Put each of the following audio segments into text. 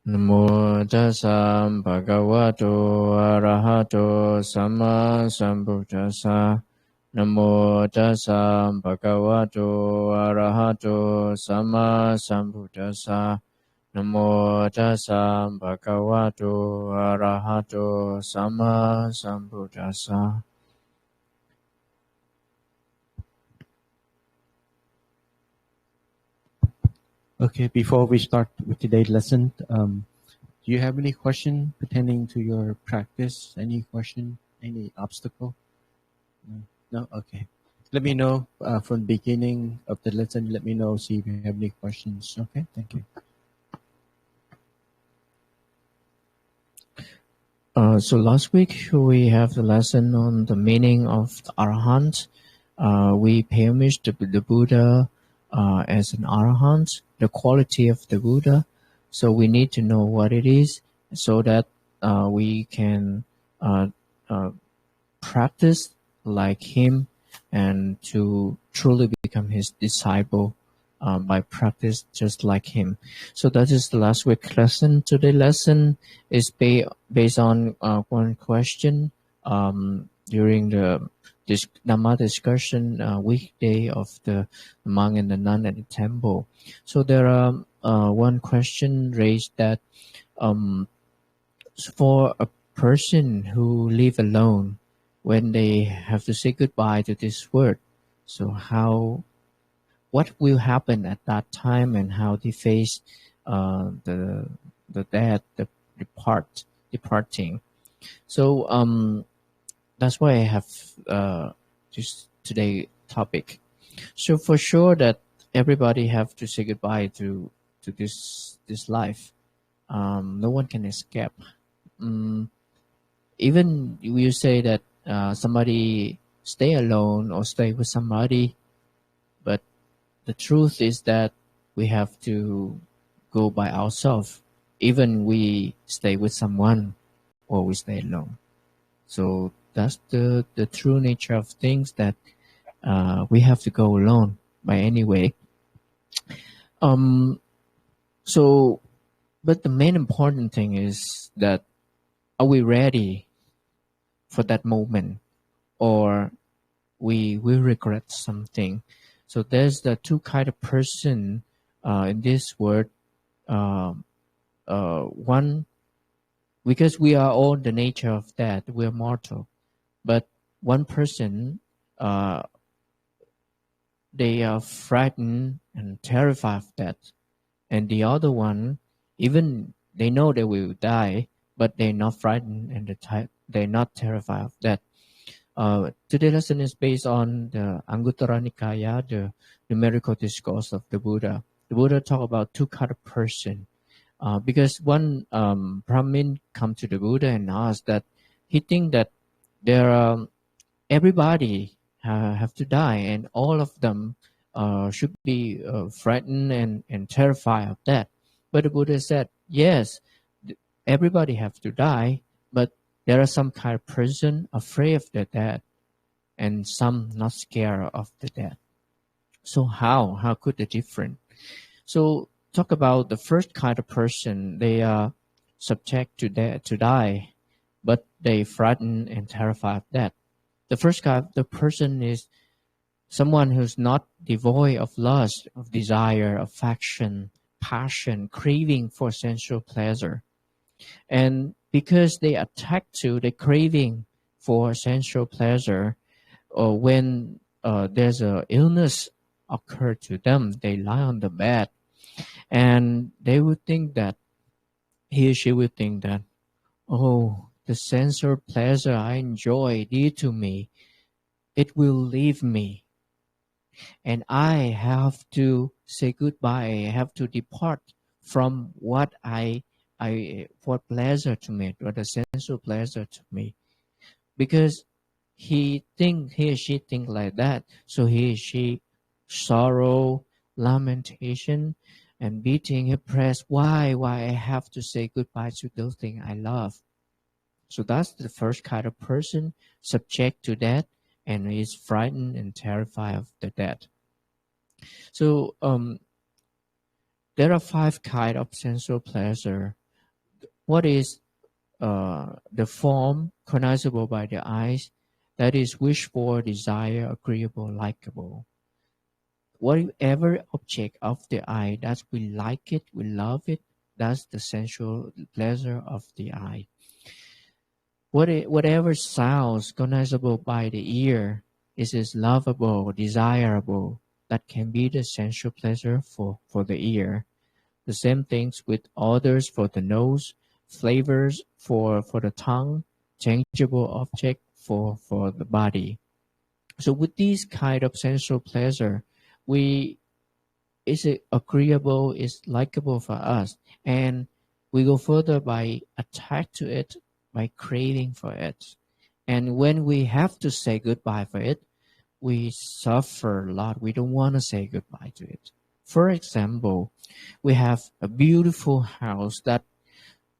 Namo tassa bhagavato arahato sama sambuddhassa. Namo tassa bhagavato arahato sama sambuddhassa. Namo tassa bhagavato arahato sama sambuddhassa. Okay, before we start with today's lesson, do you have any question pertaining to your practice? Any question? Any obstacle? No? No? Okay. Let me know from the beginning of the lesson. Let me know, see if you have any questions. Okay, thank you. So last week we have the lesson on the meaning of the Arahant. We pay homage to the Buddha as an Arahant, the quality of the Buddha. So we need to know what it is so that we can practice like him and to truly become his disciple by practice just like him. So that is the last week lesson. Today's lesson is based on one question during the Dhamma discussion weekday of the monk and the nun at the temple. So there are one question raised that for a person who live alone, when they have to say goodbye to this world, so what will happen at that time and how they face the death, the departing. So that's why I have this today topic. So for sure that everybody have to say goodbye to this life. No one can escape. Even you say that somebody stay alone or stay with somebody, but the truth is that we have to go by ourselves. Even we stay with someone or we stay alone. So that's the true nature of things, that we have to go alone by any way. So, but the main important thing is that are we ready for that moment, or we will regret something? So there's the two kind of person in this world. One, because we are all the nature of that, we are mortal. But one person, they are frightened and terrified of that. And the other one, even they know they will die, but they're not frightened and they're not terrified of that. Today's lesson is based on the Anguttara Nikaya, the numerical discourse of the Buddha. The Buddha talk about two kind of person. Because one Brahmin come to the Buddha and ask that he think that there are everybody have to die, and all of them should be frightened and terrified of that. But the Buddha said, yes, everybody have to die, but there are some kind of person afraid of the death, and some not scared of the death. So how could the different? So talk about the first kind of person. They are subject to die, but they frightened and terrified of death. The first kind of the person is someone who's not devoid of lust, of desire, affection, passion, craving for sensual pleasure. And because they attack to the craving for sensual pleasure, or when there's an illness occur to them, they lie on the bed, and they would think that he or she would think that, oh, the sensual pleasure I enjoy dear to me, it will leave me, and I have to say goodbye. I have to depart from what what pleasure to me, or the sensual pleasure to me, because he or she think like that. So he or she sorrow, lamentation, and beating her breast. Why I have to say goodbye to those things I love? So that's the first kind of person subject to that and is frightened and terrified of the death. So there are 5 kinds of sensual pleasure. what is the form cognizable by the eyes, that is wished for, desire, agreeable, likable. Whatever object of the eye that we like it, we love it, that's the sensual pleasure of the eye. Whatever sounds cognizable by the ear is lovable, desirable, that can be the sensual pleasure for the ear. The same things with odors for the nose, flavors for the tongue, tangible object for the body. So with these kind of sensual pleasure, is it agreeable, is likable for us, and we go further by attached to it, by craving for it. And when we have to say goodbye for it, we suffer a lot. We don't want to say goodbye to it. For example, we have a beautiful house that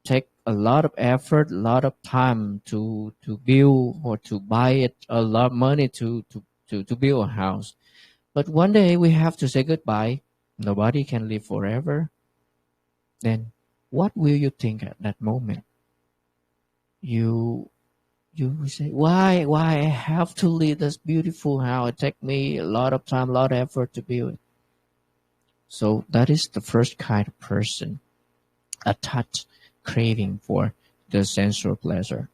take a lot of effort, a lot of time to build or to buy it, a lot of money to build a house. But one day we have to say goodbye. Nobody can live forever. Then what will you think at that moment? You will say, why I have to leave this beautiful house? It take me a lot of time, a lot of effort to build it. So that is the first kind of person, attached, craving for the sensual pleasure.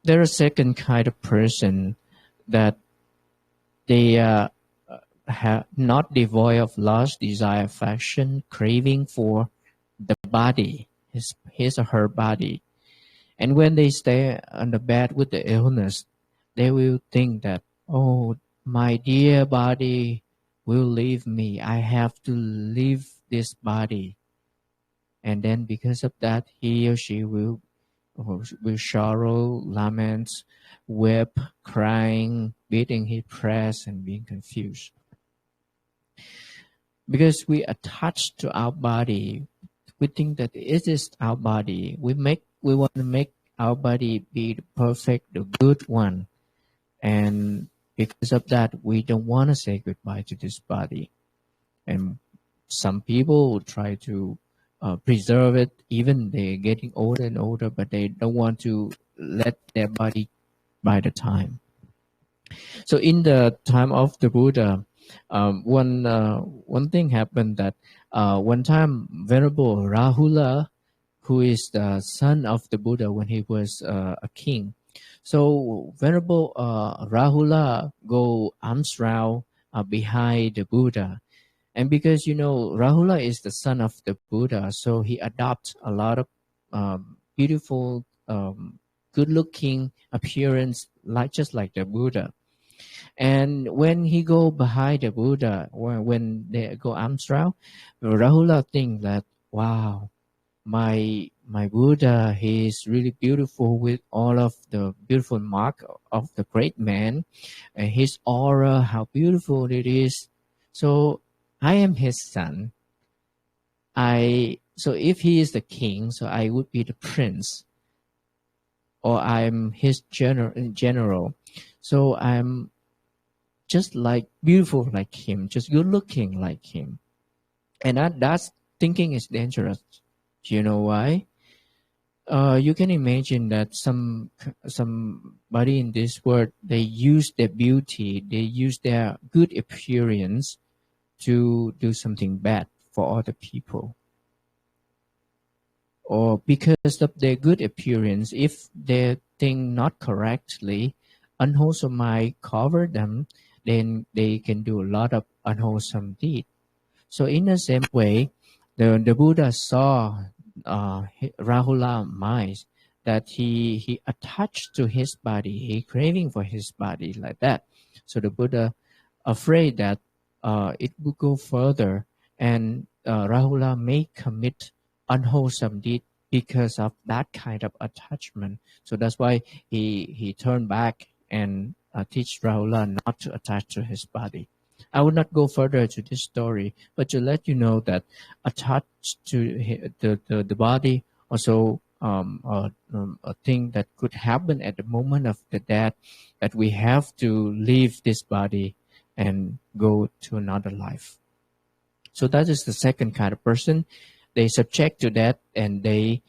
There is a second kind of person that they have not devoid of lust, desire, affection, craving for the body, his or her body. And when they stay on the bed with the illness, they will think that, oh, my dear body will leave me. I have to leave this body. And then because of that, he or she will sorrow, lament, weep, crying, beating his breast, and being confused. Because we attach to our body, we think that it is our body. We want to make our body be the perfect, the good one. And because of that, we don't want to say goodbye to this body. And some people will try to preserve it, even they're getting older and older, but they don't want to let their body by the time. So in the time of the Buddha, one thing happened that one time Venerable Rahula, who is the son of the Buddha when he was a king, so Venerable Rahula go arms round behind the Buddha. And because, Rahula is the son of the Buddha, so he adopts a lot of beautiful, good-looking appearance, just like the Buddha. And when he go behind the Buddha, or when they go arms round, Rahula think that, wow, my Buddha, he is really beautiful with all of the beautiful mark of the great man, and his aura, how beautiful it is. So I am his son. So if he is the king, so I would be the prince, or I'm his general. So I'm just like beautiful like him, just good looking like him. And that thinking is dangerous. Do you know why? You can imagine that somebody in this world, they use their beauty, they use their good appearance to do something bad for other people. Or because of their good appearance, if they think not correctly, unwholesome might cover them, then they can do a lot of unwholesome deed. So in the same way, the Buddha saw Rahula mind, that he attached to his body, he craving for his body like that. So the Buddha afraid that it would go further, and Rahula may commit unwholesome deed because of that kind of attachment. So that's why he turned back and teach Rahula not to attach to his body. I will not go further to this story, but to let you know that attached to the body also a thing that could happen at the moment of the death, that we have to leave this body and go to another life. So that is the second kind of person, they subject to that, and they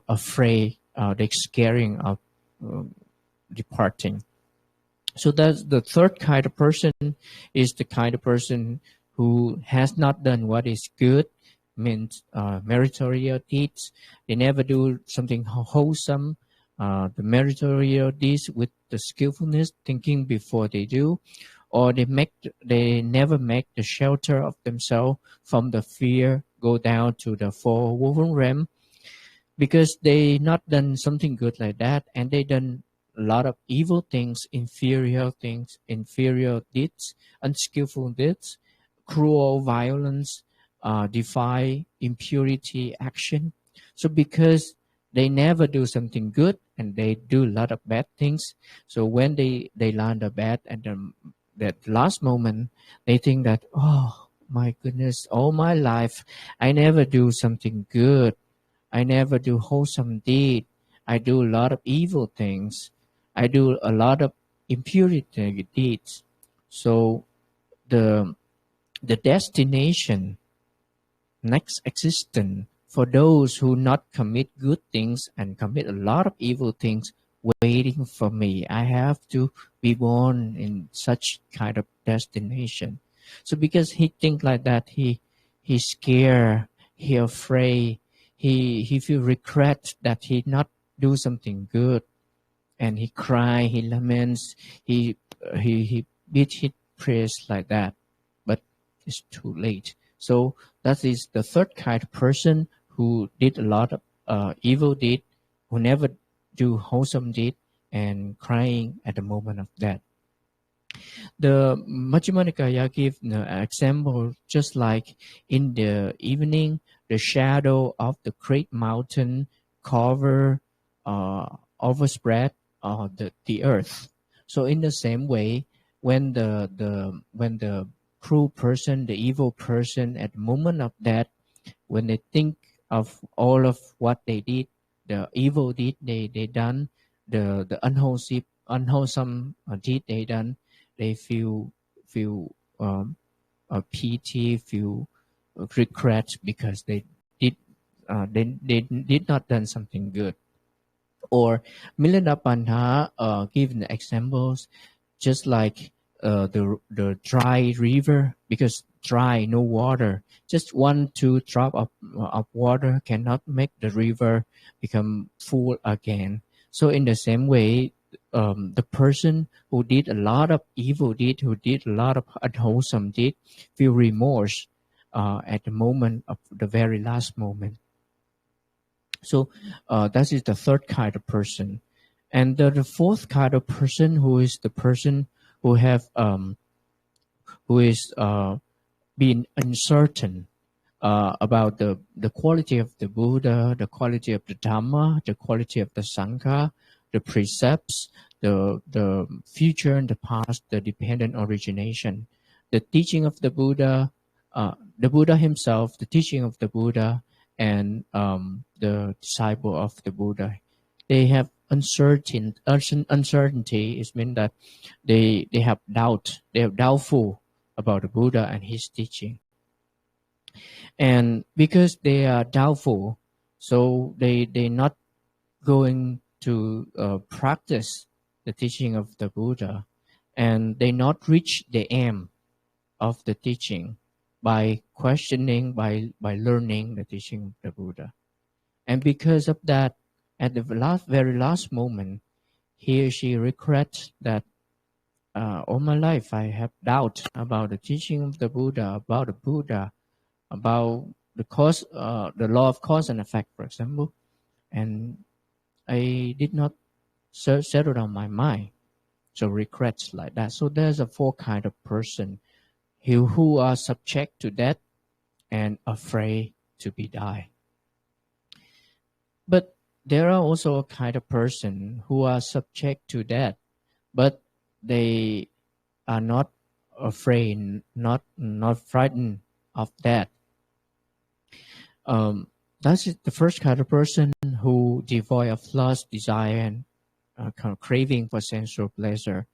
afraid, they scaring of departing. So that's the third kind of person, is the kind of person who has not done what is good, means meritorious deeds. They never do something wholesome, the meritorious deeds with the skillfulness, thinking before they do, or they never make the shelter of themselves from the fear, go down to the four woven realm, because they not done something good like that, and they done a lot of evil things, inferior deeds, unskillful deeds, cruel violence, defy impurity action. So because they never do something good, and they do a lot of bad things, so when they land a bad at that last moment, they think that, oh my goodness, all my life I never do something good, I never do wholesome deed. I do a lot of evil things. I do a lot of impurity deeds. So the destination, next existence, for those who not commit good things and commit a lot of evil things waiting for me. I have to be born in such kind of destination. So because he think like that, he scared, he afraid, he feel regret that he not do something good, and he cry, he laments, he beat his breast like that, but it's too late. So that is the third kind of person who did a lot of evil deed, who never do wholesome deed, and crying at the moment of death. The Majjhima Nikaya give an example, just like in the evening, the shadow of the great mountain cover, overspread the earth. So in the same way, when the cruel person, the evil person, at the moment of death, when they think of all of what they did, the evil deed they done, the unwholesome deed they done, they feel pity, feel regret, because did they did not done something good. Or Milinda given examples, just like the dry river, because dry, no water, just 1-2 drop of water cannot make the river become full again. So in the same way, the person who did a lot of evil deed, who did a lot of unwholesome deed, feel remorse at the moment of the very last moment. So that is the third kind of person. And the fourth kind of person, who is the person who have who is being uncertain about the quality of the Buddha, the quality of the Dhamma, the quality of the Sangha, the precepts, the future and the past, the dependent origination, the teaching of the Buddha himself, the teaching of the Buddha, and the disciple of the Buddha. They have uncertainty. It means that they have doubt. They are doubtful about the Buddha and his teaching. And because they are doubtful, so they're not going to practice the teaching of the Buddha, and they not reach the aim of the teaching by questioning, by learning the teaching of the Buddha. And because of that, at the very last moment, he or she regrets that all my life I have doubt about the teaching of the Buddha, about the Buddha, about the cause, the law of cause and effect, for example, and I did not settle down my mind. So regrets like that. So there's a four kind of person who are subject to death and afraid to be die. But there are also a kind of person who are subject to death, but they are not afraid, not frightened of death. That's the first kind of person who devoid of lust, desire, and kind of craving for sensual pleasure.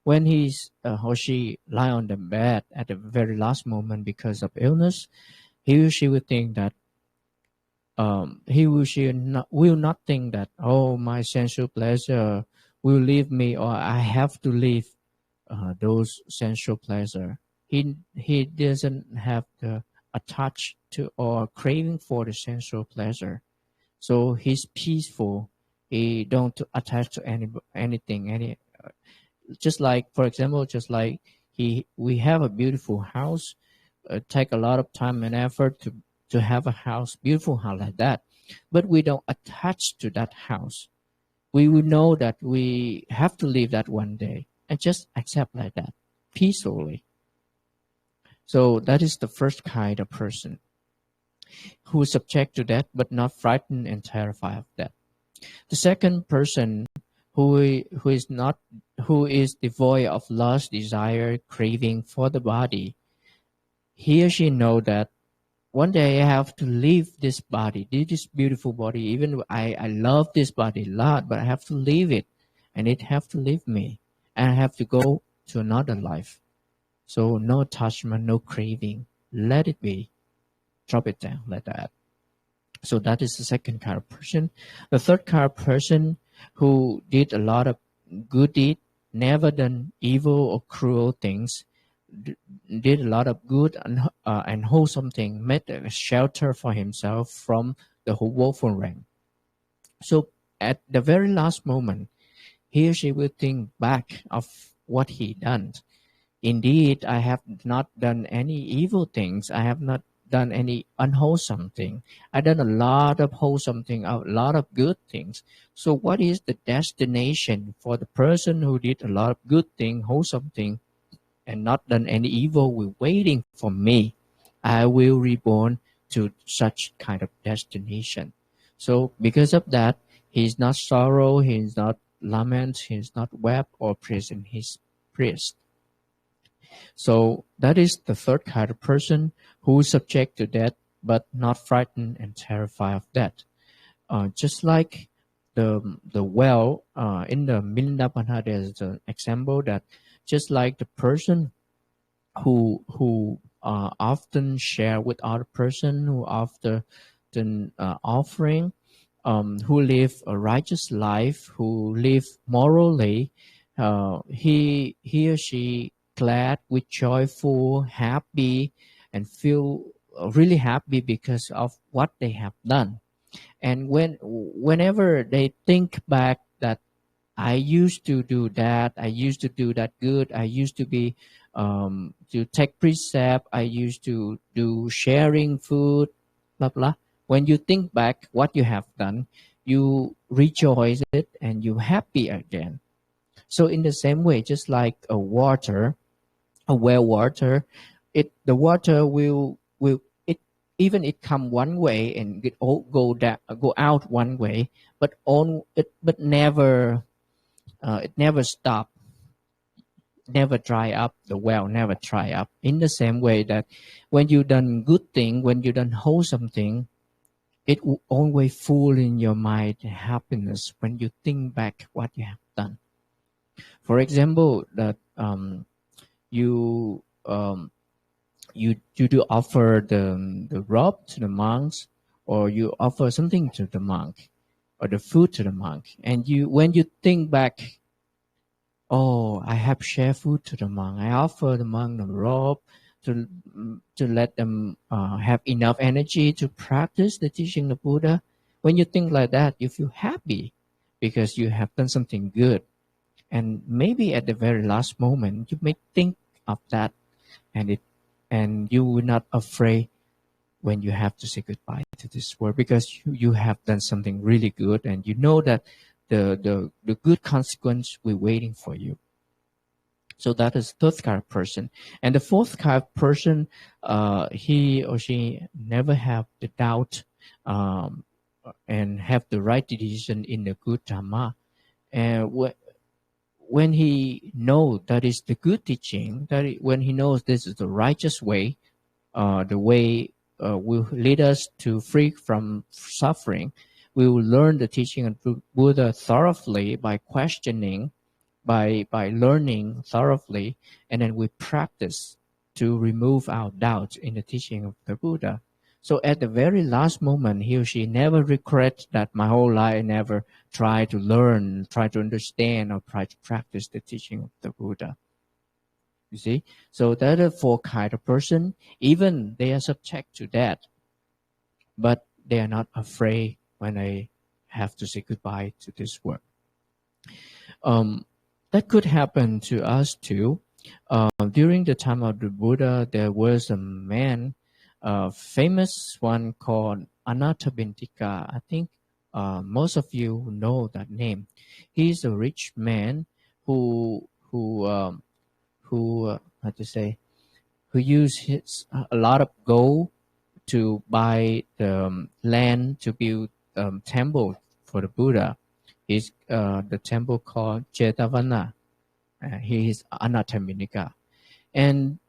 When he's or she lie on the bed at the very last moment because of illness, he or she will think that he or she will not think that, oh, my sensual pleasure will leave me, or I have to leave those sensual pleasure. He doesn't have the attached to or craving for the sensual pleasure, so he's peaceful. He don't attach to anything. Just like, for example, just like we have a beautiful house, take a lot of time and effort to have a house, beautiful house like that, but we don't attach to that house. We will know that we have to leave that one day and just accept like that peacefully. So that is the first kind of person who is subject to that but not frightened and terrified of that. The second person who is not, who is devoid of lust, desire, craving for the body, he or she know that one day I have to leave this body, this beautiful body. Even I love this body a lot, but I have to leave it, and it have to leave me, and I have to go to another life. So no attachment, no craving. Let it be. Drop it down like that. So that is the second kind of person. The third kind of person who did a lot of good deed, never done evil or cruel things, did a lot of good and wholesome thing, made a shelter for himself from the whole woeful rain. So at the very last moment, he or she will think back of what he done. Indeed, I have not done any evil things. I have not done any unwholesome thing. I done a lot of wholesome thing, a lot of good things. So what is the destination for the person who did a lot of good thing, wholesome thing, and not done any evil will waiting for me? I will reborn to such kind of destination. So because of that, he is not sorrow, he is not lament, he is not wept or praising his priest. So that is the third kind of person who is subject to death but not frightened and terrified of death. Just like the well in the Milinda Panha, there's an example that just like the person who often share with other person, who often offering, who live a righteous life, who live morally, he or she glad, with joyful, happy, and feel really happy because of what they have done. And whenever they think back that I used to do that, I used to do that good, I used to be to take precept, I used to do sharing food, blah blah. When you think back what you have done, you rejoice it and you happy again. So in the same way, just like a water, a well water, the water will it, even it come one way and it all go out one way, but on it, but never it never stop, never dry up. The well never dry up. In the same way that when you done good thing, when you done wholesome thing, it will always full in your mind happiness when you think back what you have done. For example, that you you do offer the robe to the monks, or you offer something to the monk, or the food to the monk, and you when you think back, oh, I have shared food to the monk, I offer the monk the robe to let them have enough energy to practice the teaching of Buddha. When you think like that, you feel happy because you have done something good. And maybe at the very last moment, you may think of that, and you will not afraid when you have to say goodbye to this world, because you have done something really good, and you know that the good consequence will waiting for you. So that is third kind of person. And the fourth kind of person, he or she never have the doubt, and have the right decision in the good Dhamma. And when he knows that is the good teaching, when he knows this is the righteous way, the way will lead us to free from suffering, we will learn the teaching of Buddha thoroughly by questioning, by learning thoroughly, and then we practice to remove our doubts in the teaching of the Buddha. So at the very last moment, he or she never regrets that my whole life I never try to learn, try to understand, or try to practice the teaching of the Buddha. You see, so that are for kind of person, even they are subject to that, but they are not afraid when they have to say goodbye to this world. That could happen to us too. During the time of the Buddha, there was a man, a famous one called Anathapindika. I think most of you know that name. He's a rich man who how to say, who used a lot of gold to buy the land to build temple for the Buddha. Is the temple called Jetavana. He is Anathapindika, and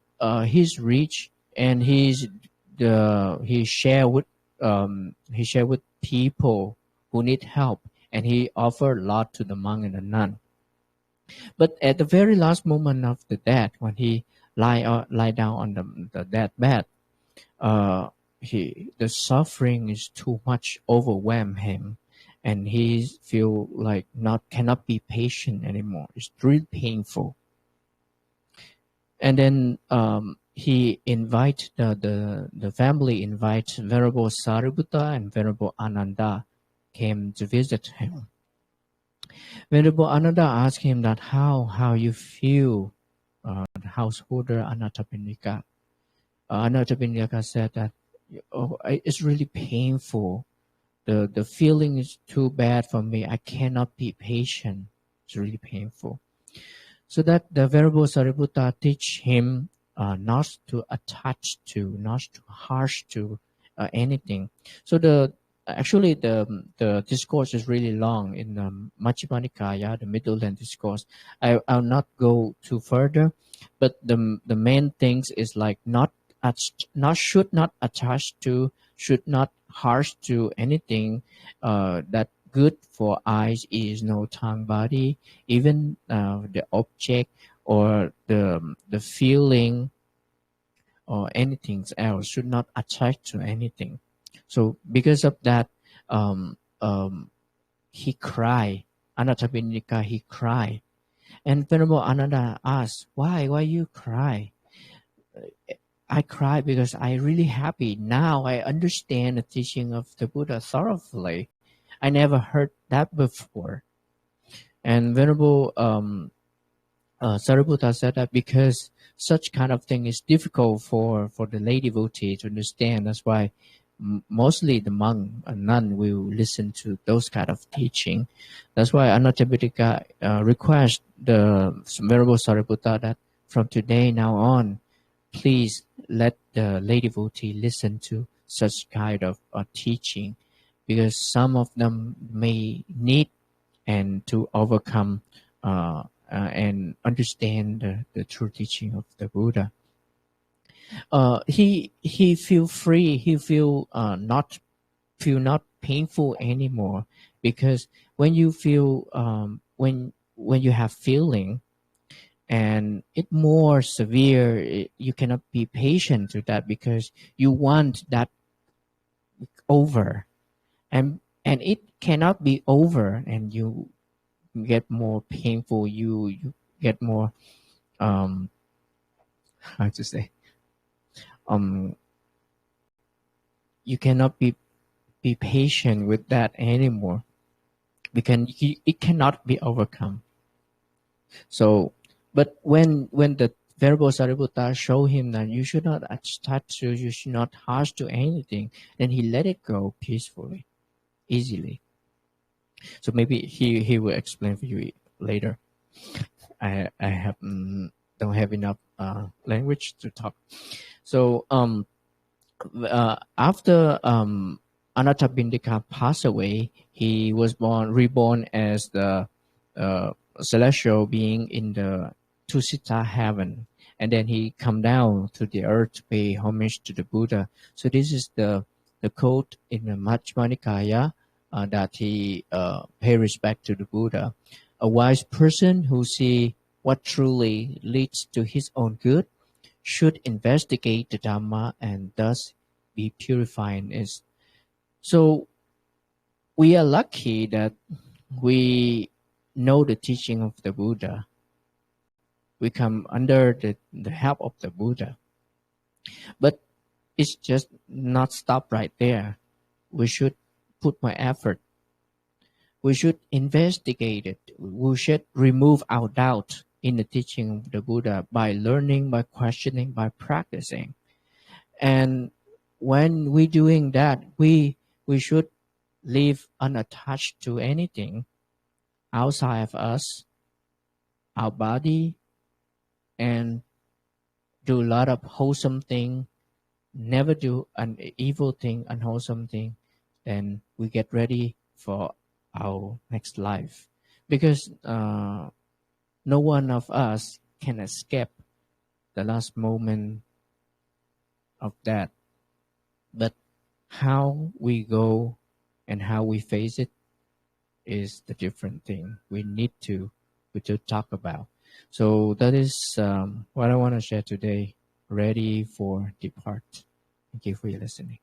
he's rich, and he share with people who need help, and he offered a lot to the monk and the nun. But at the very last moment of the death, when he lie down on the deathbed, the suffering is too much overwhelm him, and he feel like cannot be patient anymore. It's really painful. And then he invite the family invite Venerable Sariputta and Venerable Ananda came to visit him. Venerable Ananda asked him that how you feel, the householder Anathapindika. Anathapindika said that it's really painful. The feeling is too bad for me. I cannot be patient. It's really painful. So that the Venerable Sariputta teach him not to attach to, not to harsh to anything. So the discourse is really long in Majjhima Nikaya, the Middle Length discourse. I'll not go too further, but the main things is like should not attach to, should not harsh to anything that good for eyes, ears, nose, tongue, body, even the object or the feeling or anything else should not attach to anything. So because of that, he cried. Anathapindika, he cried. And Venerable Ananda asked, why you cry? I cry because I really happy. Now I understand the teaching of the Buddha thoroughly. I never heard that before. And Venerable Sariputta said that because such kind of thing is difficult for the lay devotee to understand. That's why mostly the monk and nun will listen to those kind of teaching. That's why Anathapindika requests the Venerable Sariputta that from today now on, please let the lay devotee listen to such kind of teaching, because some of them may need and to overcome and understand the true teaching of the Buddha. He feel free. He feel not painful anymore, because when you feel when you have feeling and it more severe, you cannot be patient to that because you want that over, and it cannot be over, and you get more painful. You get more how to say you cannot be patient with that anymore, because it cannot be overcome. So, but when the Venerable Sariputta showed him that you should not attach to, you should not harsh to anything, then he let it go peacefully, easily. So maybe he will explain for you later. I have don't have enough language to talk. So after Anathapindika passed away, he was reborn as the celestial being in the Tusita heaven, and then he come down to the earth to pay homage to the Buddha. So this is the quote in the Majjhima Nikaya that he pay respect to the Buddha. A wise person who see what truly leads to his own good should investigate the Dhamma and thus be purifying is. So we are lucky that we know the teaching of the Buddha. We come under the help of the Buddha. But it's just not stop right there. We should put more effort. We should investigate it. We should remove our doubt in the teaching of the Buddha by learning, by questioning, by practicing. And when we're doing that, we should live unattached to anything outside of us, our body, and do a lot of wholesome thing, never do an evil thing, unwholesome thing, then we get ready for our next life. Because no one of us can escape the last moment of that. But how we go and how we face it is the different thing we need to talk about. So that is what I want to share today. Ready for depart. Thank you for your listening.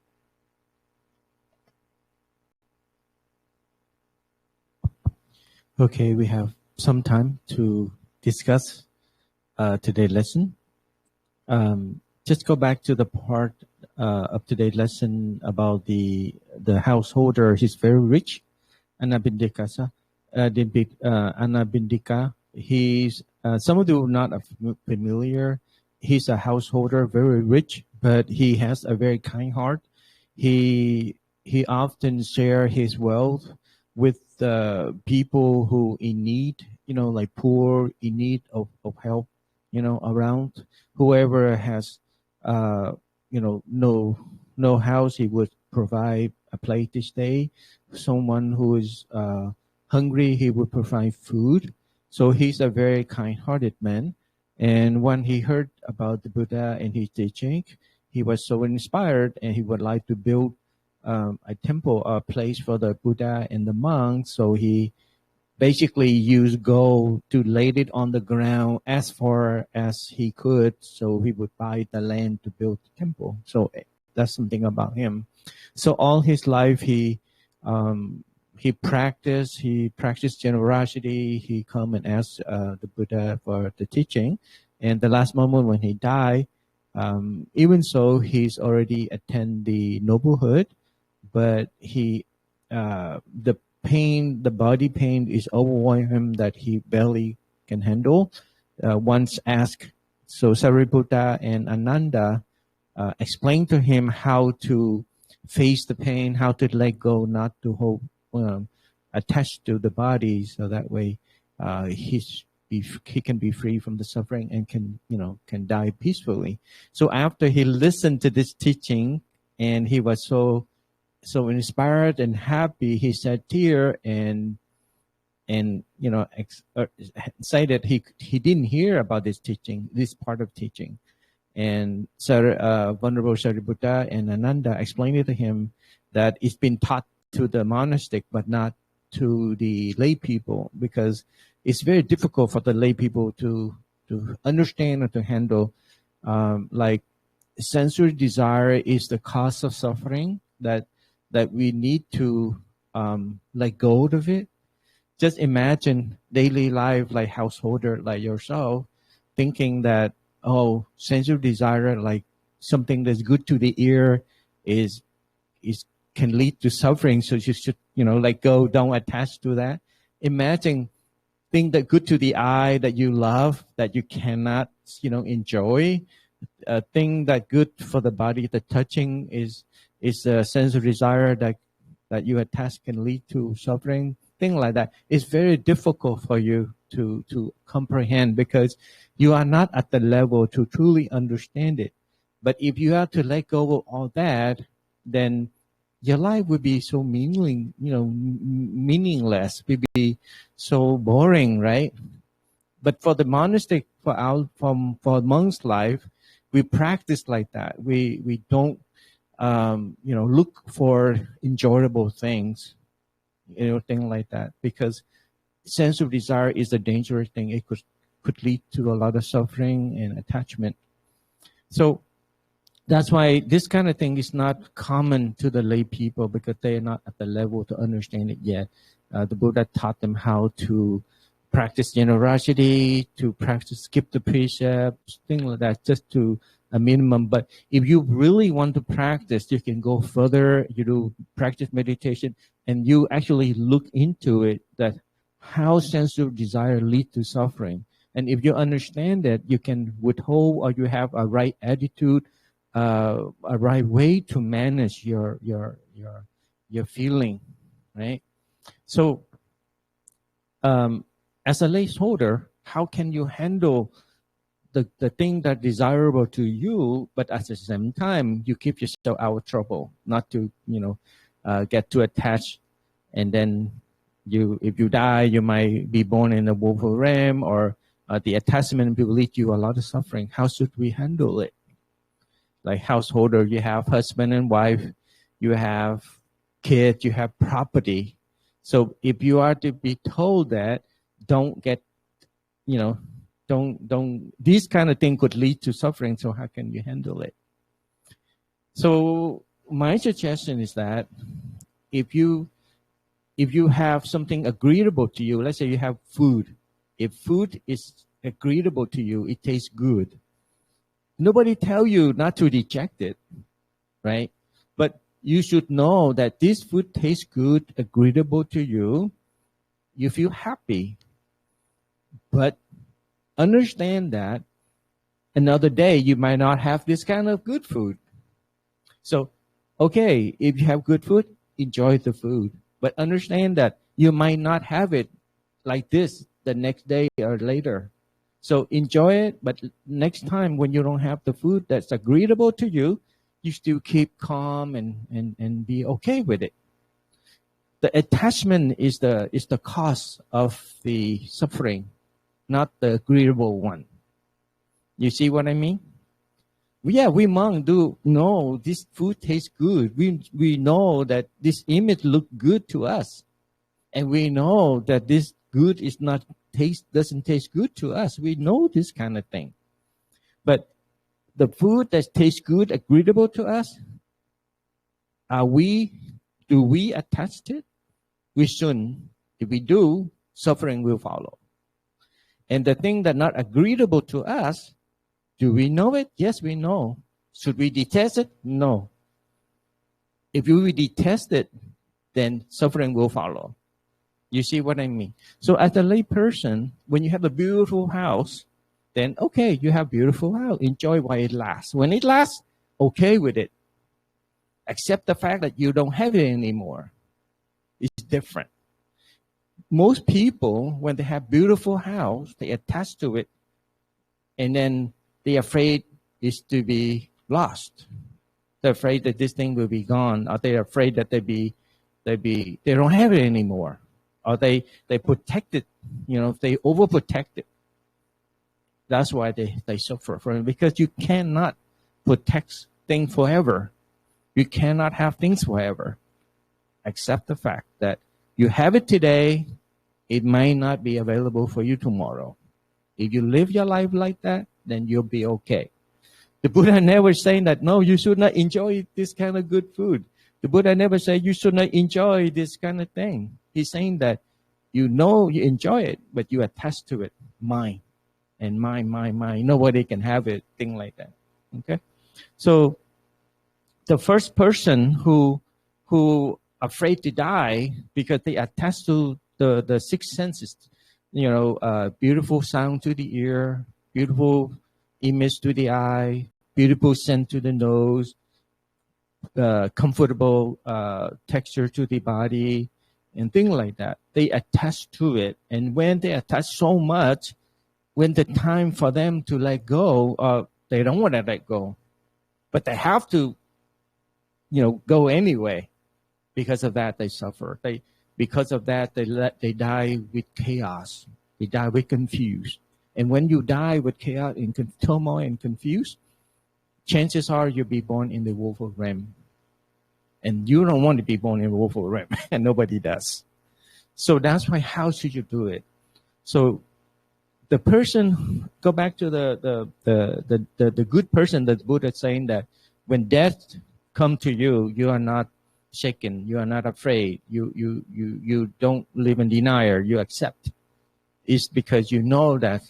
Okay, we have some time to discuss today's lesson. Just go back to the part of today's lesson about the householder. He's very rich, Anabindika. Anabindika. He's some of you are not familiar. He's a householder, very rich, but he has a very kind heart. He often share his wealth with people who in need, like poor, in need of help, around. Whoever has, no house, he would provide a place to stay. Someone who is hungry, he would provide food. So he's a very kind-hearted man. And when he heard about the Buddha and his teaching, he was so inspired, and he would like to build a temple, a place for the Buddha and the monks. So he basically used gold to lay it on the ground as far as he could. So he would buy the land to build the temple. So that's something about him. So all his life he practiced generosity. He come and ask the Buddha for the teaching. And the last moment when he died, even so, he's already attained the noblehood, but the pain, the body pain is overwhelming him that he barely can handle. Once asked, so Sariputta and Ananda explained to him how to face the pain, how to let go, not to hold attached to the body, so that way he can be free from the suffering and can die peacefully. So after he listened to this teaching, and he was so inspired and happy, he shed tear and say that he didn't hear about this teaching, this part of teaching. And Venerable Sariputta and Ananda explained it to him that it's been taught to the monastic, but not to the lay people, because it's very difficult for the lay people to understand or to handle. Like sensory desire is the cause of suffering that we need to let go of it. Just imagine daily life, like householder like yourself, thinking that, oh, sensual desire, like something that's good to the ear, is can lead to suffering. So you should, let go, don't attach to that. Imagine thing that good to the eye that you love, that you cannot, enjoy. A thing that good for the body, the touching is a sense of desire that you attach can lead to suffering. Thing like that. It's very difficult for you to comprehend, because you are not at the level to truly understand it. But if you have to let go of all that, then your life would be so meaningless. It would be so boring, right? But for the monastic, for monks' life, we practice like that. We don't look for enjoyable things, things like that, because sense of desire is a dangerous thing. It could lead to a lot of suffering and attachment. So That's why this kind of thing is not common to the lay people because they are not at the level to understand it yet. The Buddha taught them how to practice generosity, to practice skip the precepts, things like that, just to a minimum. But if you really want to practice, you can go further. You do practice meditation, and you actually look into it, that how sensual desire leads to suffering. And if you understand that, you can withhold, or you have a right attitude, a right way to manage your feeling, right? So, as a laceholder, how can you handle the thing that's desirable to you, but at the same time you keep yourself out of trouble, not to get too attached, and then if you die, you might be born in a woeful realm, or the attachment will lead you a lot of suffering. How should we handle it? Like householder, you have husband and wife, you have kids, you have property. So if you are to be told that, don't get, don't, these kind of things could lead to suffering. So how can you handle it? So my suggestion is that if you have something agreeable to you, let's say you have food. If food is agreeable to you, it tastes good. Nobody tell you not to reject it, right? But you should know that this food tastes good, agreeable to you. You feel happy. But understand that another day you might not have this kind of good food. So, okay, if you have good food, enjoy the food. But understand that you might not have it like this the next day or later. So enjoy it, but next time when you don't have the food that's agreeable to you, you still keep calm and be okay with it. The attachment is the cause of the suffering, not the agreeable one. You see what I mean? Yeah, we monks do know this food tastes good. We know that this image looks good to us. And we know that this good is doesn't taste good to us. We know this kind of thing. But the food that tastes good, agreeable to us, do we attach to it? We shouldn't. If we do, suffering will follow. And the thing that not agreeable to us, do we know it? Yes, we know. Should we detest it? No. If we detest it, then suffering will follow. You see what I mean? So as a lay person, when you have a beautiful house, then okay, you have beautiful house. Enjoy while it lasts. When it lasts, okay with it. Accept the fact that you don't have it anymore. It's different. Most people, when they have beautiful house, they attach to it, and then they're afraid it's to be lost. They're afraid that this thing will be gone, or they're afraid that they don't have it anymore. Or they protect it, they overprotect it. That's why they suffer from it, because you cannot protect things forever. You cannot have things forever. Accept the fact that you have it today, it may not be available for you tomorrow. If you live your life like that, then you'll be okay. The Buddha never saying that, no, you should not enjoy this kind of good food. The Buddha never said you should not enjoy this kind of thing. He's saying that you enjoy it, but you attach to it. Mine and mine. Nobody can have it, thing like that. Okay? So the first person who afraid to die because they attach to the six senses, beautiful sound to the ear, beautiful image to the eye, beautiful scent to the nose, comfortable texture to the body, and things like that. They attach to it. And when they attach so much, when the time for them to let go, they don't want to let go. But they have to, go anyway. Because of that, they suffer. Because of that, they die with chaos. They die with confusion. And when you die with chaos and turmoil and confused, chances are you'll be born in the woeful realm. And you don't want to be born in the woeful realm, and nobody does. So that's why, how should you do it? So the person, go back to the good person that Buddha is saying that when death come to you, you are not shaken. You are not afraid. You don't live in denial. You accept. It's because you know that,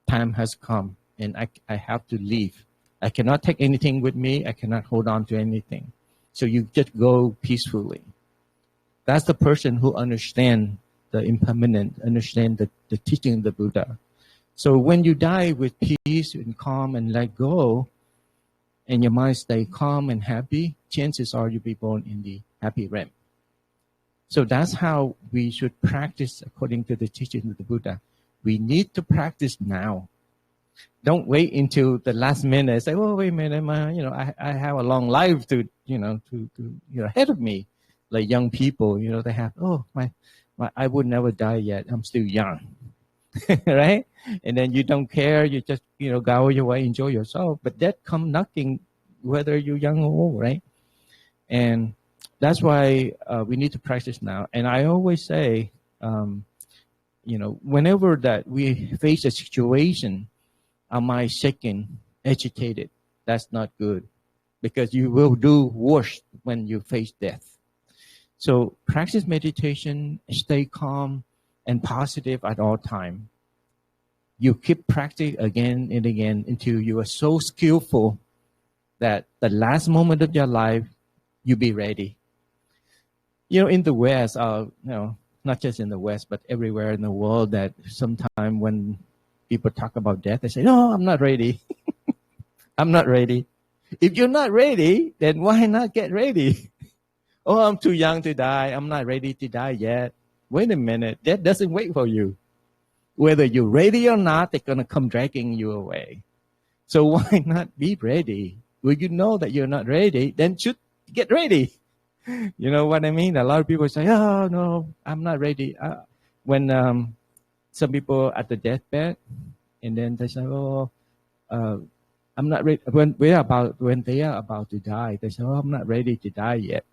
time has come and I have to leave. I cannot take anything with me. I cannot hold on to anything. So you just go peacefully. That's the person who understands the impermanent, understand the teaching of the Buddha. So when you die with peace and calm and let go, and your mind stay calm and happy, chances are you'll be born in the happy realm. So that's how we should practice according to the teaching of the Buddha. We need to practice now. Don't wait until the last minute and say, "Oh, wait a minute, I have a long life to ahead of me." Like young people, they have, I would never die yet. I'm still young, right? And then you don't care. You just, go your way, enjoy yourself. But that come knocking, whether you're young or old, right? And that's why we need to practice now. And I always say, whenever that we face a situation, our mind shaking, agitated, that's not good, because you will do worse when you face death. So practice meditation, stay calm and positive at all time. You keep practicing again and again until you are so skillful that the last moment of your life, you be ready. In the West, not just in the West, but everywhere in the world, that sometimes when people talk about death, they say, "No, I'm not ready." I'm not ready. If you're not ready, then why not get ready? "Oh, I'm too young to die. I'm not ready to die yet." Wait a minute. Death doesn't wait for you. Whether you're ready or not, they're going to come dragging you away. So why not be ready? When you know that you're not ready, then should get ready. You know what I mean? A lot of people say, "Oh, no, I'm not ready." When some people at the deathbed, and then they say, "Oh, I'm not ready." When they are about to die, they say, "Oh, I'm not ready to die yet."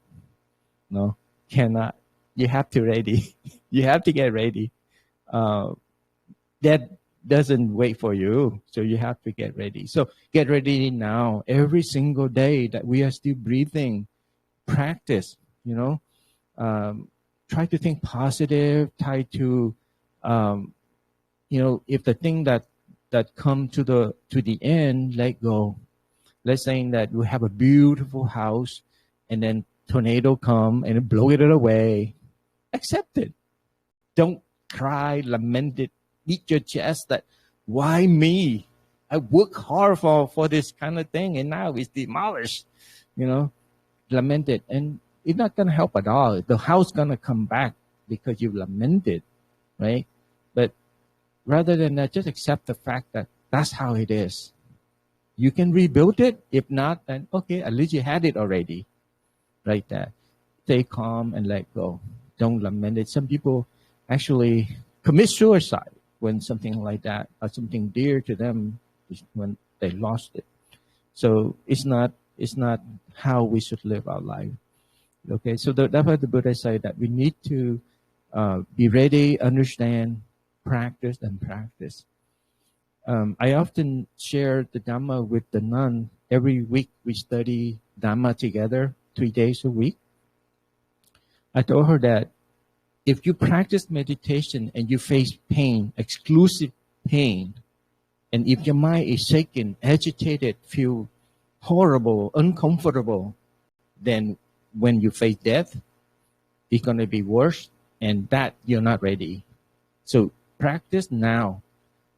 No, cannot. You have to ready. You have to get ready. That doesn't wait for you, so you have to get ready. So get ready now. Every single day that we are still breathing, practice. Try to think positive. Try to, if the thing that come to the end, let go. Let's say that you have a beautiful house, and then tornado come and blow it away. Accept it. Don't cry, lament it, beat your chest that, "Why me? I work hard for this kind of thing, and now it's demolished." Lament it, and it's not gonna help at all. The house gonna come back because you lamented, right? But rather than that, just accept the fact that that's how it is. You can rebuild it. If not, then okay, at least you had it already. Right there. Stay calm and let go. Don't lament it. Some people actually commit suicide when something like that, or something dear to them, when they lost it. So it's not how we should live our life. Okay, so that's why the Buddha said that we need to be ready, understand, practice, and practice. I often share the Dhamma with the nun. Every week we study Dhamma together, 3 days a week. I told her that if you practice meditation and you face pain, exclusive pain, and if your mind is shaken, agitated, feel horrible, uncomfortable, then when you face death, it's going to be worse, and that you're not ready. So practice now.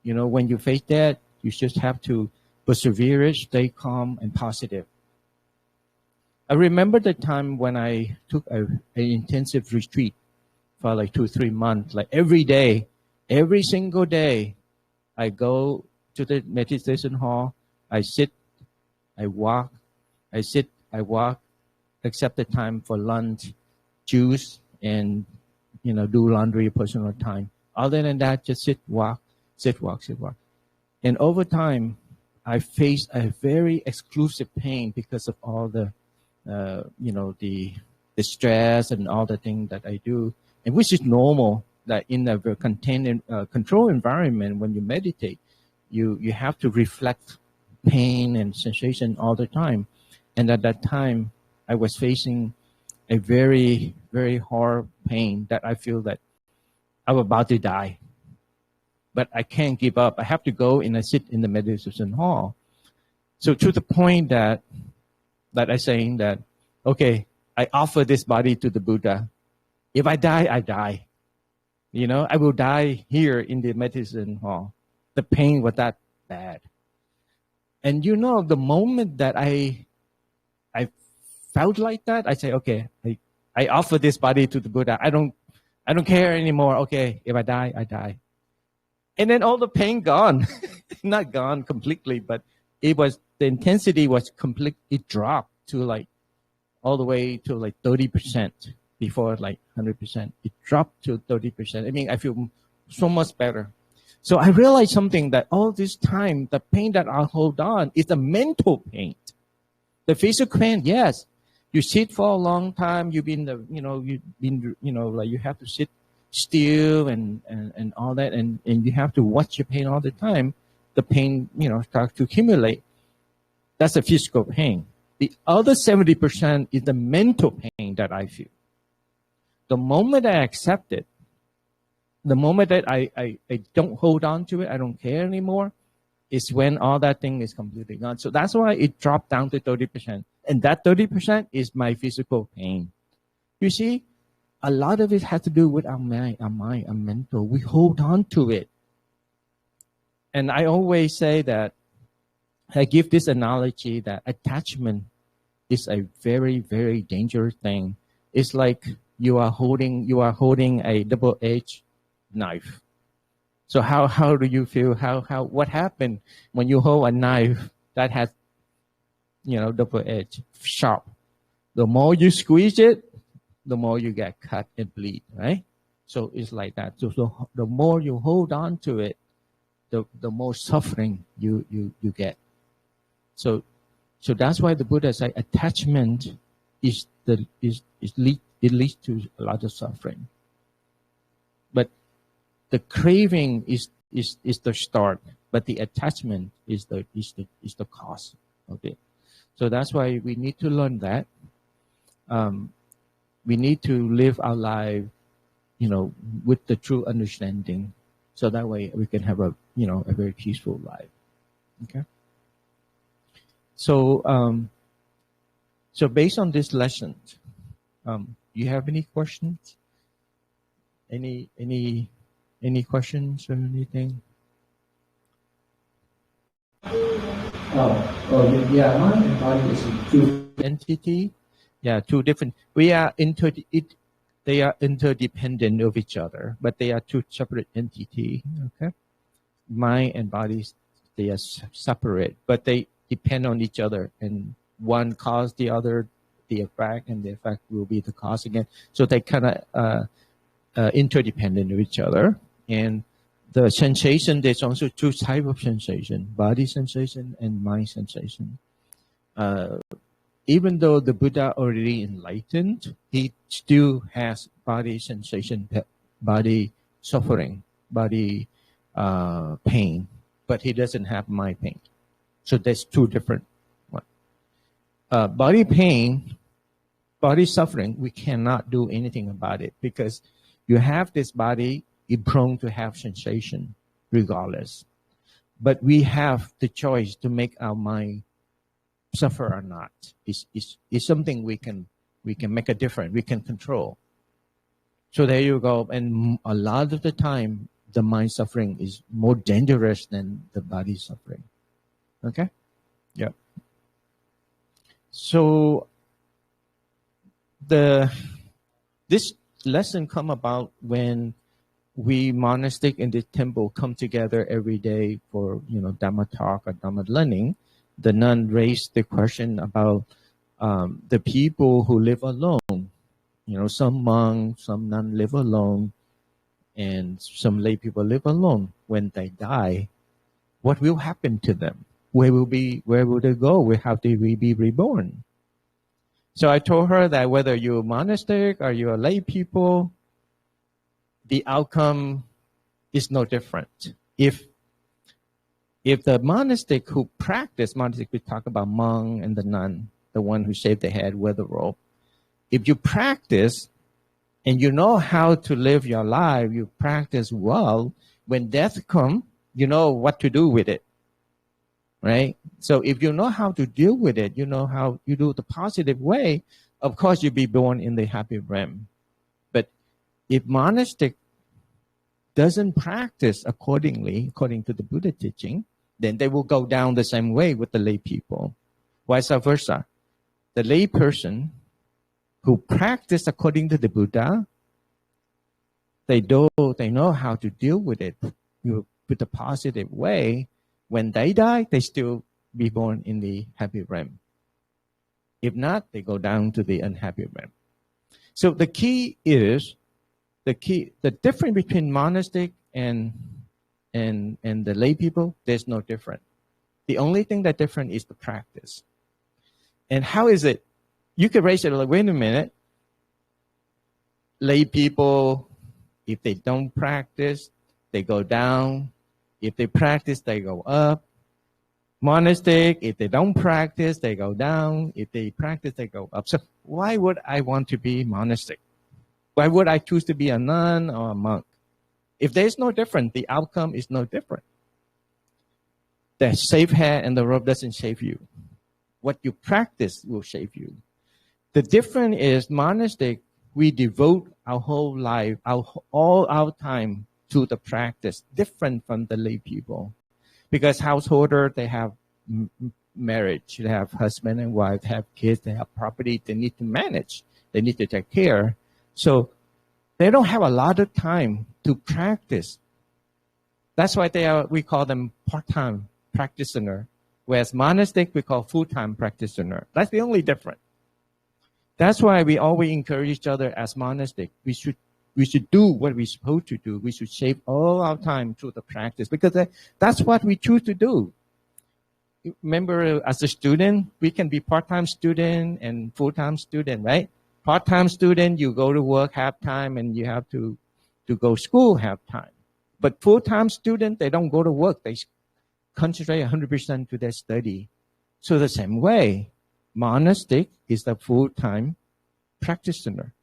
When you face death, you just have to persevere, stay calm and positive. I remember the time when I took an intensive retreat for like 2-3 months, like every day, every single day, I go to the meditation hall, I sit, I walk, I sit, I walk, except the time for lunch, juice, and, do laundry, personal time. Other than that, just sit, walk, sit, walk, sit, walk. And over time, I faced a very exclusive pain because of all the stress and all the things that I do, and which is normal. That in a contained, controlled environment, when you meditate, you have to reflect pain and sensation all the time. And at that time, I was facing a very, very hard pain that I feel that I'm about to die. But I can't give up. I have to go and I sit in the meditation hall. So to the point that I'm saying that, okay, I offer this body to the Buddha. If I die, I die. You know, I will die here in the meditation hall. The pain was that bad. And you know, the moment that I felt like that, I say, okay, I offer this body to the Buddha. I don't care anymore. Okay, if I die, I die. And then all the pain gone. Not gone completely, but the intensity was complete. It dropped to like all the way to like 30% before like 100%. It dropped to 30%. I mean, I feel so much better. So I realized something, that all this time, the pain that I hold on is the mental pain. The physical pain, yes. You sit for a long time. Like you have to sit still and all that, and you have to watch your pain all the time. The pain, starts to accumulate. That's the physical pain. The other 70% is the mental pain that I feel. The moment I accept it, the moment that I don't hold on to it, I don't care anymore, is when all that thing is completely gone. So that's why it dropped down to 30%. And that 30% is my physical pain. You see, a lot of it has to do with our mind, our mental. We hold on to it. And I always say that, I give this analogy that attachment is a very, very dangerous thing. It's like you are holding a double-edged knife. So how do you feel? What happened when you hold a knife that has, double edge, sharp? The more you squeeze it, the more you get cut and bleed, right? So it's like that. So the more you hold on to it, the more suffering you get. So that's why the Buddha said attachment it leads to a lot of suffering. But the craving is the start, but the attachment is the cause of it. So that's why we need to learn that. We need to live our life, with the true understanding, so that way we can have a very peaceful life. Okay. So based on this lesson, do you have any questions? Any questions or anything? Yeah, mind and body is two entity. Yeah, two different. They are interdependent of each other, but they are two separate entities. Okay, mind and body, they are separate, but they depend on each other, and one cause the other, the effect, and the effect will be the cause again. So they kind of interdependent of each other. And the sensation, there's also two types of sensation: body sensation and mind sensation. Even though the Buddha already enlightened, he still has body sensation, body suffering, body pain, but he doesn't have mind pain. So there's two different ones. Body pain, body suffering, we cannot do anything about it, because you have this body, you're prone to have sensation regardless. But we have the choice to make our mind suffer or not. It's something we can make a difference, we can control. So there you go. And a lot of the time, the mind suffering is more dangerous than the body suffering. Okay? Yeah. So this lesson come about when we monastic in the temple come together every day for Dhamma talk or Dhamma learning. The nun raised the question about the people who live alone. Some monks, some nuns live alone, and some lay people live alone. When they die, what will happen to them? Where will they go? How will we be reborn? So I told her that whether you're a monastic or you're a lay people, the outcome is no different. If if the monastic who practice, monastic, we talk about monk and the nun, the one who shaved their head with a rope. If you practice and you know how to live your life, you practice well, when death comes, you know what to do with it, right? So if you know how to deal with it, you know how you do the positive way, of course you'll be born in the happy realm. But if monastic doesn't practice accordingly, according to the Buddha teaching, then they will go down the same way with the lay people. Vice versa. The lay person who practice according to the Buddha, they know how to deal with it with a positive way. When they die, they still be born in the happy realm. If not, they go down to the unhappy realm. So the key is, the difference between monastic and the lay people, there's no difference. The only thing that's different is the practice. And how is it? You could raise it like, wait a minute. Lay people, if they don't practice, they go down. If they practice, they go up. Monastic, if they don't practice, they go down. If they practice, they go up. So why would I want to be monastic? Why would I choose to be a nun or a monk? If there's no difference, the outcome is no different. The shaved head and the robe doesn't shave you. What you practice will shave you. The difference is monastic, we devote our whole life, all our time to the practice, different from the lay people. Because householder, they have marriage, they have husband and wife, they have kids, they have property, they need to manage, they need to take care. So they don't have a lot of time to practice. That's why we call them part-time practitioner, whereas monastic we call full-time practitioner. That's the only difference. That's why we always encourage each other as monastic. We should do what we're supposed to do. We should save all our time to the practice because that's what we choose to do. Remember, as a student, we can be part-time student and full-time student, right? Part-time student, you go to work half time and you have to go to school half time. But full-time student, they don't go to work. They concentrate 100% to their study. So the same way, monastic is the full-time practitioner.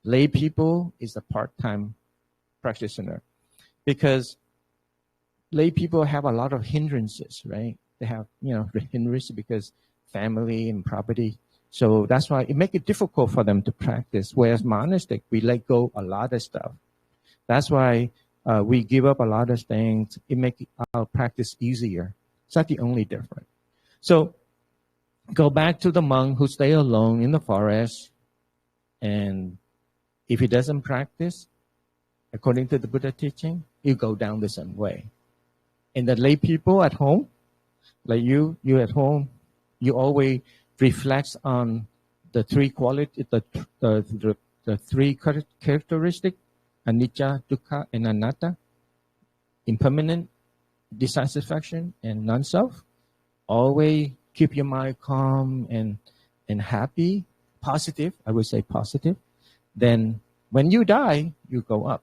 Lay people is a part-time practitioner. Because lay people have a lot of hindrances, right? They have, hindrances because family and property. So that's why it makes it difficult for them to practice. Whereas monastic, we let go a lot of stuff. That's why we give up a lot of things. It makes our practice easier. It's not the only difference. So go back to the monk who stay alone in the forest. And if he doesn't practice, according to the Buddha teaching, you go down the same way. And the lay people at home, like you at home, you always reflects on the three quality, the three characteristics, anicca, dukkha, and anatta, impermanent, dissatisfaction, and non-self. Always keep your mind calm and happy, positive. I would say positive. Then when you die, you go up.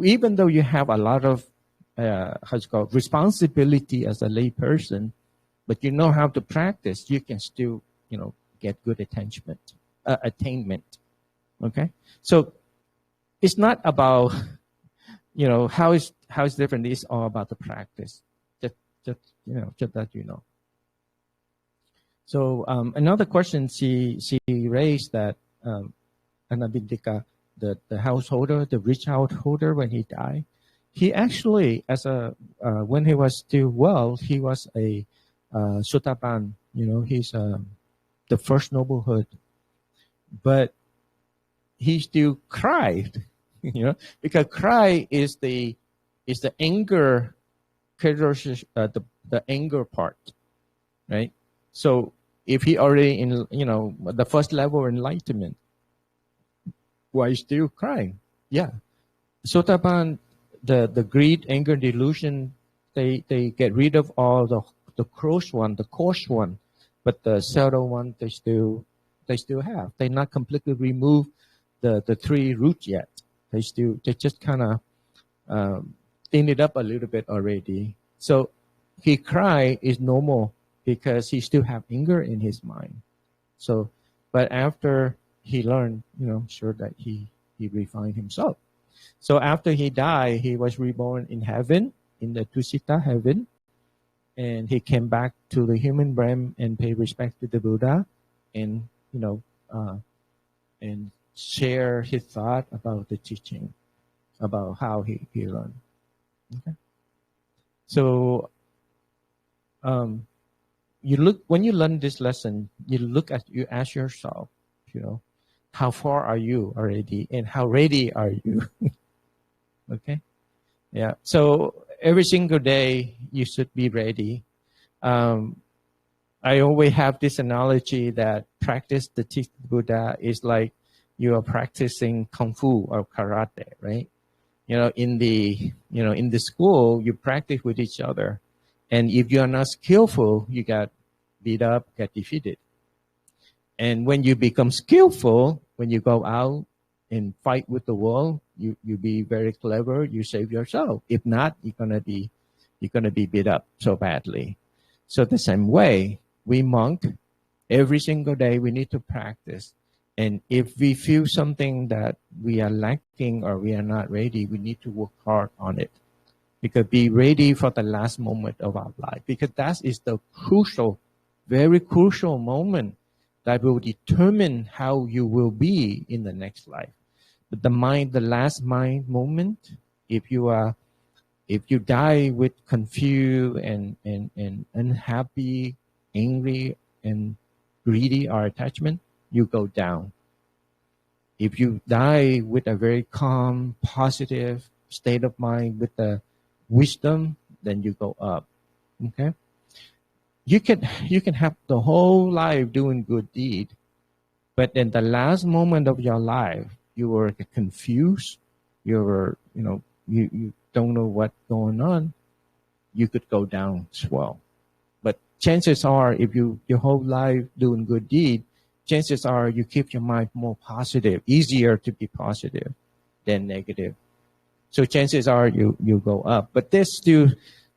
Even though you have a lot of responsibility as a lay person, but you know how to practice, you can still, get good attainment. Okay? So it's not about, how it's different. It's all about the practice. Just that you know. So another question she raised that Anabindika, the householder, the rich householder, when he died, he actually, when he was still well, he was a Sotapan, he's the first noblehood. But he still cried, because cry is the anger, the anger part, right? So if he already in, the first level of enlightenment, why still crying? Yeah. Sotapan, the greed, anger, delusion, they get rid of all the coarse one, but the subtle one they still have. They not completely remove the three roots yet. They just kind of clean it up a little bit already. So he cry is normal because he still have anger in his mind. So, but after he learned, sure that he refined himself. So after he died, he was reborn in heaven, in the Tusita heaven, and he came back to the human realm and paid respect to the Buddha, and and share his thought about the teaching, about how he learned. Okay. So when you learn this lesson, you ask yourself, how far are you already, and how ready are you? Okay. Yeah. So every single day you should be ready. I always have this analogy that practice the teaching of Buddha is like you are practicing kung fu or karate, right? In the school you practice with each other, and if you are not skillful, you get beat up, get defeated. And when you become skillful, when you go out and fight with the world, you be very clever, you save yourself. If not, you're gonna be beat up so badly. So the same way, we monk, every single day we need to practice. And if we feel something that we are lacking or we are not ready, we need to work hard on it. Because be ready for the last moment of our life. Because that is the crucial, very crucial moment that will determine how you will be in the next life. But the last mind moment, if you die with confused and unhappy, angry, and greedy or attachment, you go down. If you die with a very calm, positive state of mind with the wisdom, then you go up. Okay? You can have the whole life doing good deed, but in the last moment of your life, you were confused. You were, you don't know what's going on. You could go down as well. But chances are, if your whole life doing good deed, chances are you keep your mind more positive, easier to be positive than negative. So chances are you go up. But there's still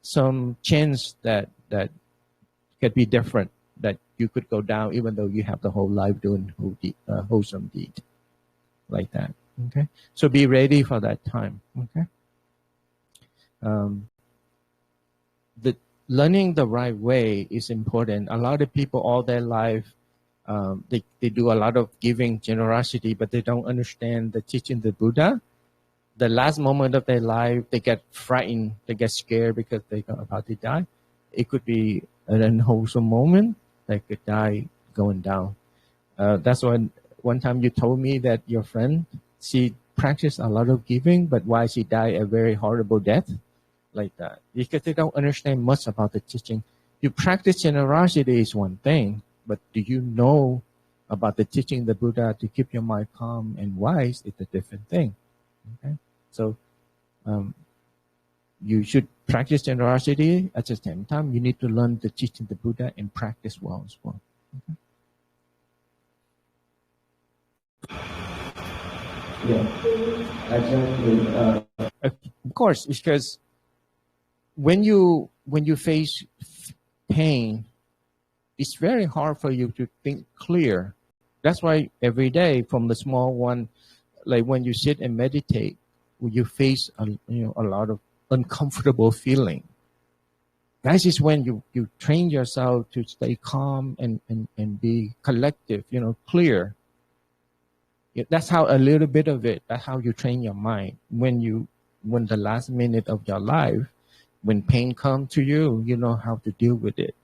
some chance that could be different, that you could go down even though you have the whole life doing wholesome deed. Like that. Okay? So be ready for that time. Okay? The learning the right way is important. A lot of people all their life, they do a lot of giving, generosity, but they don't understand the teaching of the Buddha. The last moment of their life, they get frightened, they get scared because they're about to die. It could be an unwholesome moment. They could die going down. That's one time you told me that your friend, she practiced a lot of giving, but why she died a very horrible death? Like that. Because they don't understand much about the teaching. You practice generosity is one thing, but do you know about the teaching of the Buddha to keep your mind calm and wise? It's a different thing. Okay? So you should practice generosity. At the same time, you need to learn the teaching of the Buddha and practice well as well. Okay? Yeah, exactly. Of course, because when you face pain, it's very hard for you to think clear. That's why every day, from the small one, like when you sit and meditate, you face a lot of uncomfortable feeling. That is when you train yourself to stay calm and be collective, clear. That's how a little bit of it. That's how you train your mind. When the last minute of your life, when pain comes to you, you know how to deal with it.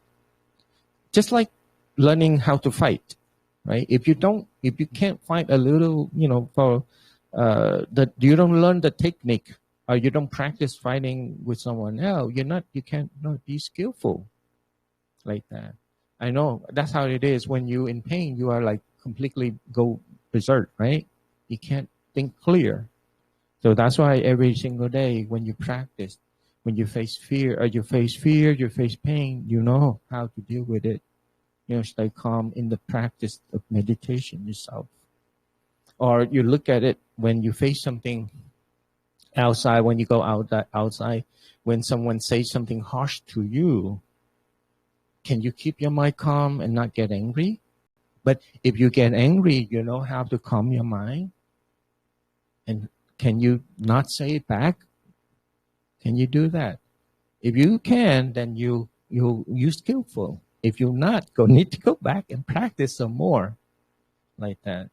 Just like learning how to fight, right? If you can't fight a little, you don't learn the technique, or you don't practice fighting with someone else, you can't be skillful like that. I know that's how it is. When you in pain, you are like completely go berserk, right? You can't think clear. So that's why every single day when you practice, when you face fear, you face pain, you know how to deal with it. Stay calm in the practice of meditation yourself. Or you look at it when you face something outside, when you go outside, when someone says something harsh to you, can you keep your mind calm and not get angry? But if you get angry, you know how to calm your mind. And can you not say it back? Can you do that? If you can, then you're skillful. If you're not, need to go back and practice some more, like that.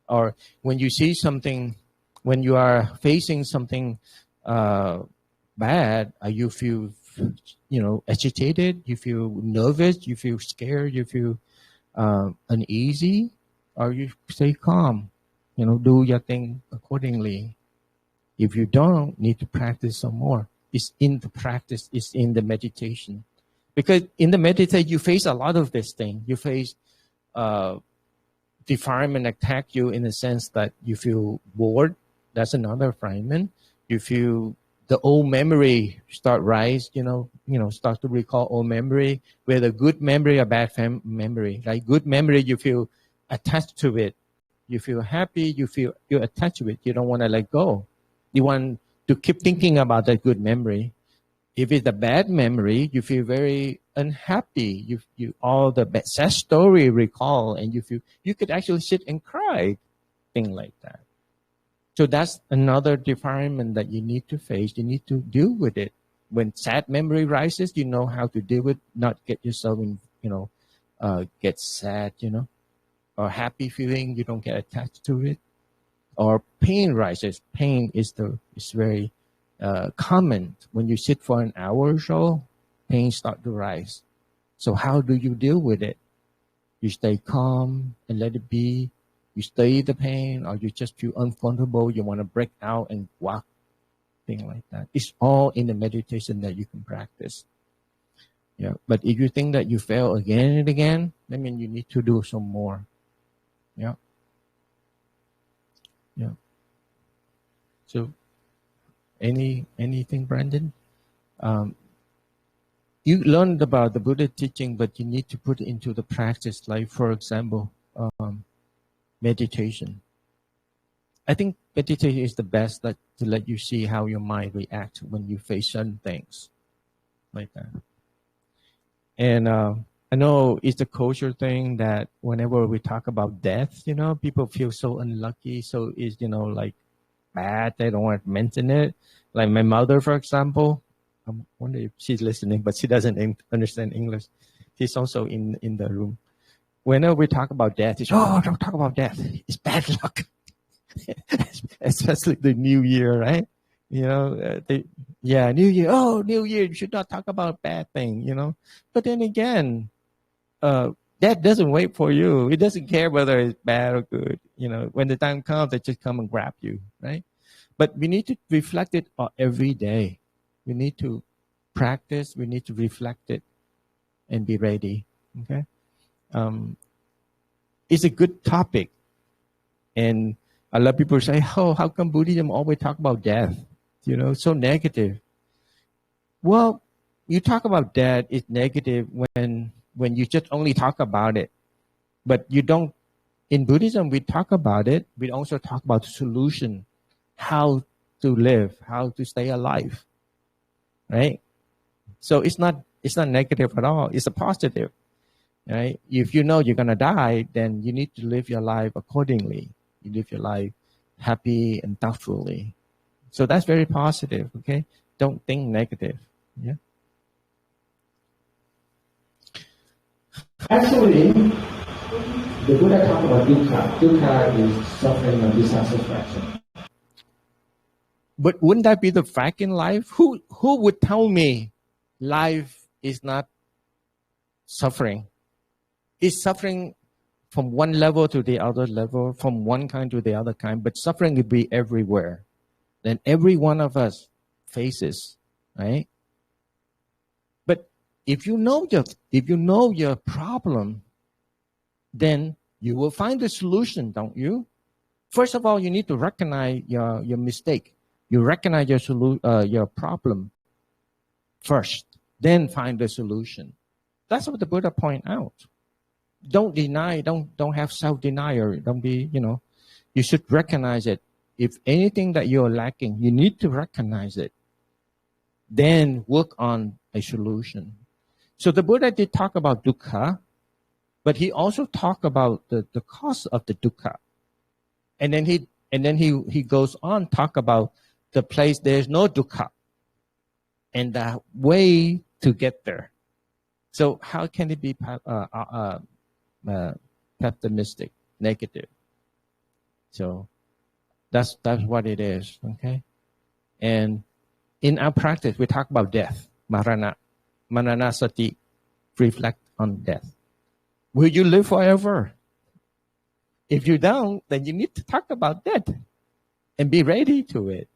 Or when you see something, when you are facing something bad, you feel, agitated, you feel nervous, you feel scared, you feel uneasy, or you stay calm, do your thing accordingly. If you don't, need to practice some more. It's in the practice, it's in the meditation. Because in the meditation, you face a lot of this thing. You face defilement attack you in the sense that you feel bored. That's another defilement. You feel the old memory start rise, start to recall old memory, whether good memory or bad memory. Like good memory, you feel attached to it. You feel happy, you're attached to it. You don't want to let go. You want to keep thinking about that good memory. If it's a bad memory, you feel very unhappy. You all the sad story recall, and you feel you could actually sit and cry, thing like that. So that's another defilement that you need to face. You need to deal with it. When sad memory rises, you know how to deal with, not get yourself in, get sad, or happy feeling, you don't get attached to it. Or pain rises. Pain is very common. When you sit for an hour or so, pain start to rise. So how do you deal with it? You stay calm and let it be. You stay the pain, or you just feel uncomfortable. You want to break out and walk, thing like that. It's all in the meditation that you can practice. Yeah. But if you think that you fail again and again, I mean, you need to do some more. Yeah. Yeah. So, anything, Brandon? You learned about the Buddha teaching, but you need to put it into the practice. Like, for example, meditation. I think meditation is the best to let you see how your mind reacts when you face certain things, like that. And I know it's a culture thing that whenever we talk about death, people feel so unlucky. So it's, like bad. They don't want to mention it. Like my mother, for example, I wonder if she's listening, but she doesn't understand English. She's also in the room. Whenever we talk about death, it's, don't talk about death. It's bad luck. Especially the New Year, right? New Year. Oh, New Year, you should not talk about bad thing, But then again, that doesn't wait for you. It doesn't care whether it's bad or good. When the time comes, they just come and grab you, right? But we need to reflect it every day. We need to practice. We need to reflect it and be ready. Okay. It's a good topic. And a lot of people say, oh, how come Buddhism always talk about death? So negative. Well, you talk about death, it's negative when you just only talk about it. But you don't, in Buddhism, we talk about it. We also talk about the solution, how to live, how to stay alive, right? So it's not negative at all. It's a positive, right? If you know you're going to die, then you need to live your life accordingly. You live your life happy and thoughtfully. So that's very positive, okay? Don't think negative, yeah? Actually, the Buddha talked about dukkha. Dukkha is suffering and dissatisfaction. But wouldn't that be the fact in life? Who would tell me life is not suffering? It's suffering from one level to the other level, from one kind to the other kind, but suffering will be everywhere. Then every one of us faces, right? But if you know your problem, then you will find the solution, don't you? First of all, you need to recognize your mistake. You recognize your problem first, then find the solution. That's what the Buddha point out. Don't deny, don't have self-denial. Don't be, you should recognize it if anything that you're lacking, you need to recognize it. Then work on a solution. So the Buddha did talk about dukkha, but he also talked about the cause of the dukkha. And then he goes on talk about the place there's no dukkha and the way to get there. So how can it be pessimistic, negative? So that's what it is, okay? And in our practice, we talk about death, marana sati, reflect on death. Will you live forever? If you don't, then you need to talk about death and be ready to it.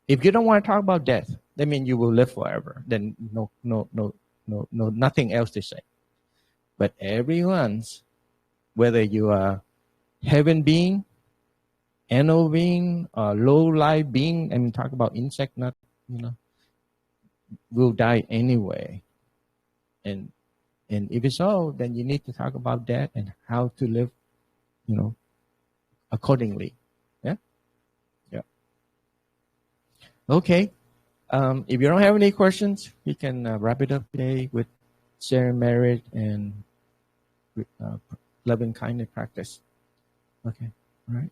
If you don't want to talk about death, that means you will live forever. Then no, nothing else to say. But everyone's, whether you are heaven being, animal being, or low life being, and talk about insect, not, will die anyway. And if it's so, then you need to talk about that and how to live, accordingly. Yeah. Okay. If you don't have any questions, we can wrap it up today with sharing merit and loving kindness practice. Okay. All right.